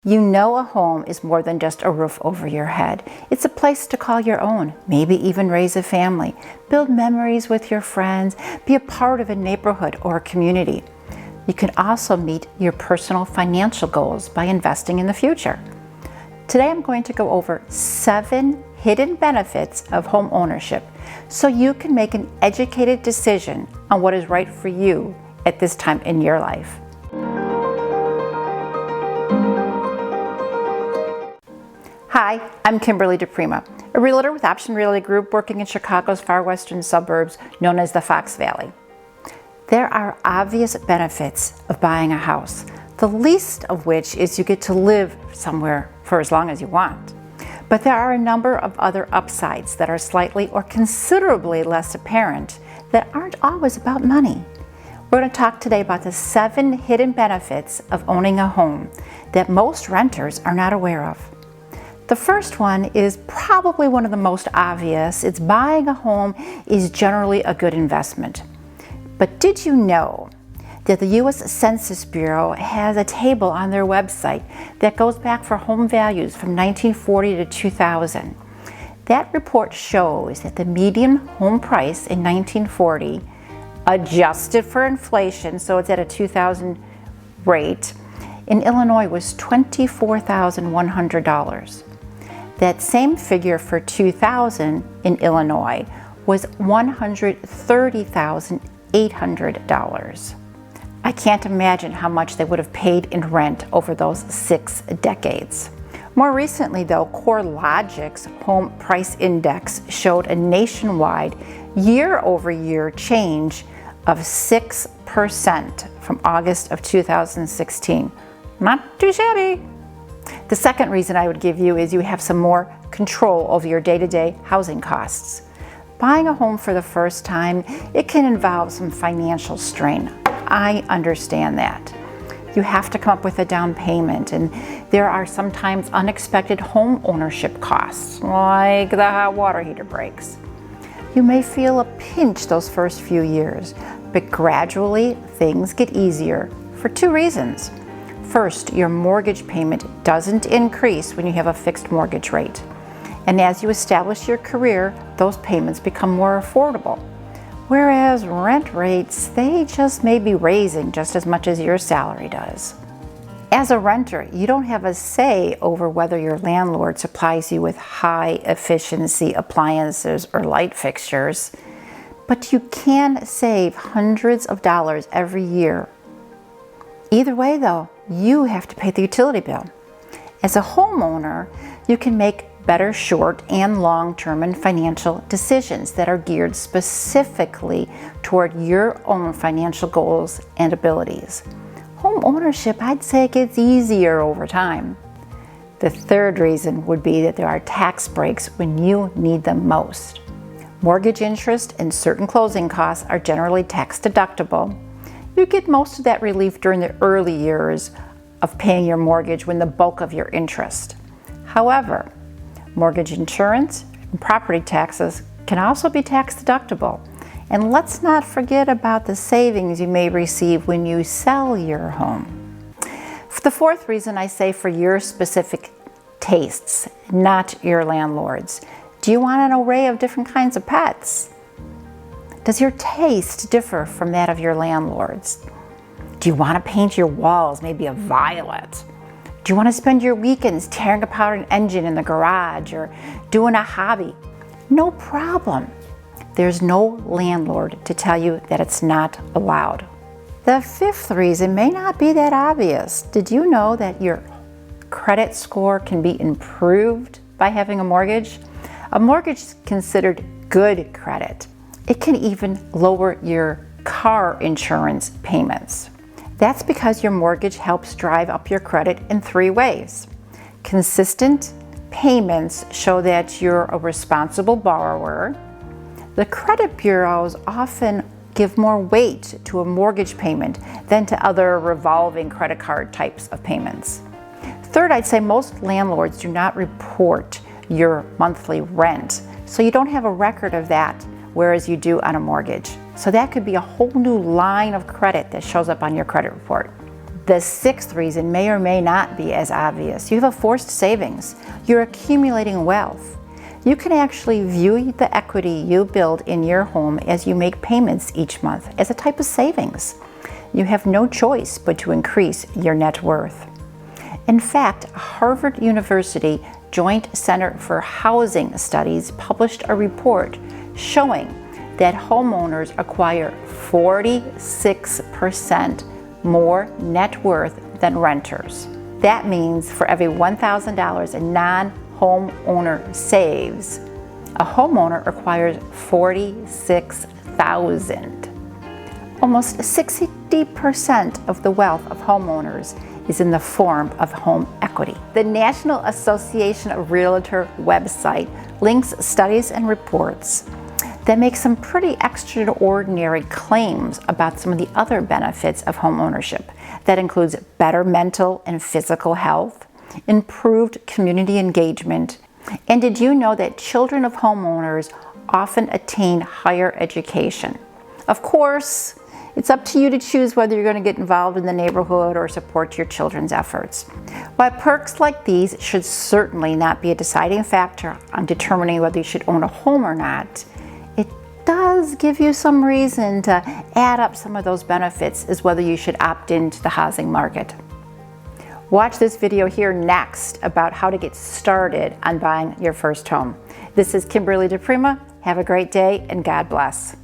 You know a home is more than just a roof over your head. It's a place to call your own, maybe even raise a family, build memories with your friends, be a part of a neighborhood or a community. You can also meet your personal financial goals by investing in the future. Today I'm going to go over 7 hidden benefits of home ownership so you can make an educated decision on what is right for you at this time in your life. Hi, I'm Kimberly DiPrima, a realtor with Option Realty Group working in Chicago's far western suburbs known as the Fox Valley. There are obvious benefits of buying a house, the least of which is you get to live somewhere for as long as you want. But there are a number of other upsides that are slightly or considerably less apparent that aren't always about money. We're going to talk today about the 7 hidden benefits of owning a home that most renters are not aware of. The first one is probably one of the most obvious. It's buying a home is generally a good investment. But did you know that the U.S. Census Bureau has a table on their website that goes back for home values from 1940 to 2000? That report shows that the median home price in 1940, adjusted for inflation, so it's at a 2000 rate, in Illinois was $24,100. That same figure for 2000 in Illinois was $130,800. I can't imagine how much they would have paid in rent over those 6 decades. More recently though, CoreLogic's Home Price Index showed a nationwide year-over-year change of 6% from August of 2016. Not too shabby. The second reason I would give you is you have some more control over your day-to-day housing costs. Buying a home for the first time, it can involve some financial strain. I understand that. You have to come up with a down payment, and there are sometimes unexpected home ownership costs, like the hot water heater breaks. You may feel a pinch those first few years, but gradually things get easier for 2 reasons. First, your mortgage payment doesn't increase when you have a fixed mortgage rate. And as you establish your career, those payments become more affordable. Whereas rent rates, they just may be raising just as much as your salary does. As a renter, you don't have a say over whether your landlord supplies you with high efficiency appliances or light fixtures, but you can save hundreds of dollars every year. Either way though, you have to pay the utility bill. As a homeowner, you can make better short and long-term and financial decisions that are geared specifically toward your own financial goals and abilities. Home ownership, I'd say, gets easier over time. The third reason would be that there are tax breaks when you need them most. Mortgage interest and certain closing costs are generally tax deductible. You get most of that relief during the early years of paying your mortgage when the bulk of your interest. However, mortgage insurance and property taxes can also be tax deductible. And let's not forget about the savings you may receive when you sell your home. The fourth reason I say for your specific tastes, not your landlord's. Do you want an array of different kinds of pets? Does your taste differ from that of your landlord's? Do you want to paint your walls maybe a violet? Do you want to spend your weekends tearing apart an engine in the garage or doing a hobby? No problem. There's no landlord to tell you that it's not allowed. The fifth reason may not be that obvious. Did you know that your credit score can be improved by having a mortgage? A mortgage is considered good credit. It can even lower your car insurance payments. That's because your mortgage helps drive up your credit in 3 ways. Consistent payments show that you're a responsible borrower. The credit bureaus often give more weight to a mortgage payment than to other revolving credit card types of payments. Third, I'd say most landlords do not report your monthly rent, so you don't have a record of that, whereas you do on a mortgage. So that could be a whole new line of credit that shows up on your credit report. The sixth reason may or may not be as obvious. You have a forced savings. You're accumulating wealth. You can actually view the equity you build in your home as you make payments each month as a type of savings. You have no choice but to increase your net worth. In fact, Harvard University Joint Center for Housing Studies published a report showing that homeowners acquire 46% more net worth than renters. That means for every $1,000 a non-homeowner saves, a homeowner acquires $46,000. Almost 60% of the wealth of homeowners is in the form of home equity. The National Association of Realtor website links studies and reports that make some pretty extraordinary claims about some of the other benefits of home ownership. That includes better mental and physical health, improved community engagement, and did you know that children of homeowners often attain higher education? Of course, it's up to you to choose whether you're going to get involved in the neighborhood or support your children's efforts. While perks like these should certainly not be a deciding factor on determining whether you should own a home or not, it does give you some reason to add up some of those benefits as whether you should opt into the housing market. Watch this video here next about how to get started on buying your first home. This is Kimberly DiPrima. Have a great day and God bless.